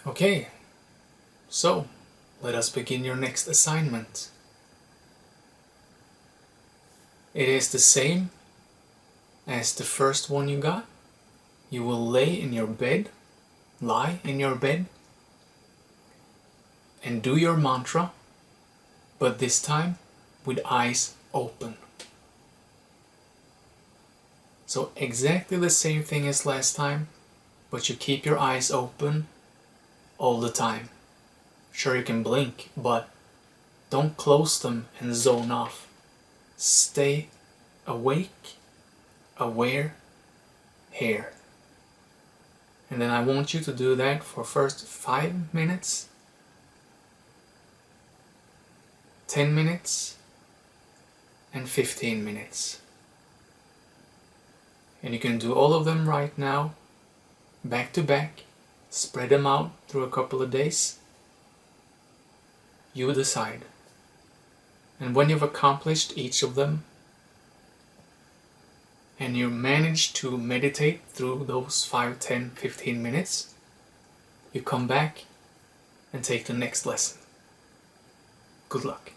Okay, so let us begin your next assignment. It is the same as the first one you got. You will lie in your bed and do your mantra, but this time with eyes open. So exactly the same thing as last time, but you keep your eyes open all the time. Sure, you can blink, but don't close them and zone off. Stay awake, aware, here. And then I want you to do that for first 5 minutes, 10 minutes, and 15 minutes. And you can do all of them right now, back to back. Spread them out through a couple of days. You decide. And when you've accomplished each of them, and you manage to meditate through those 5, 10, 15 minutes, you come back and take the next lesson. Good luck.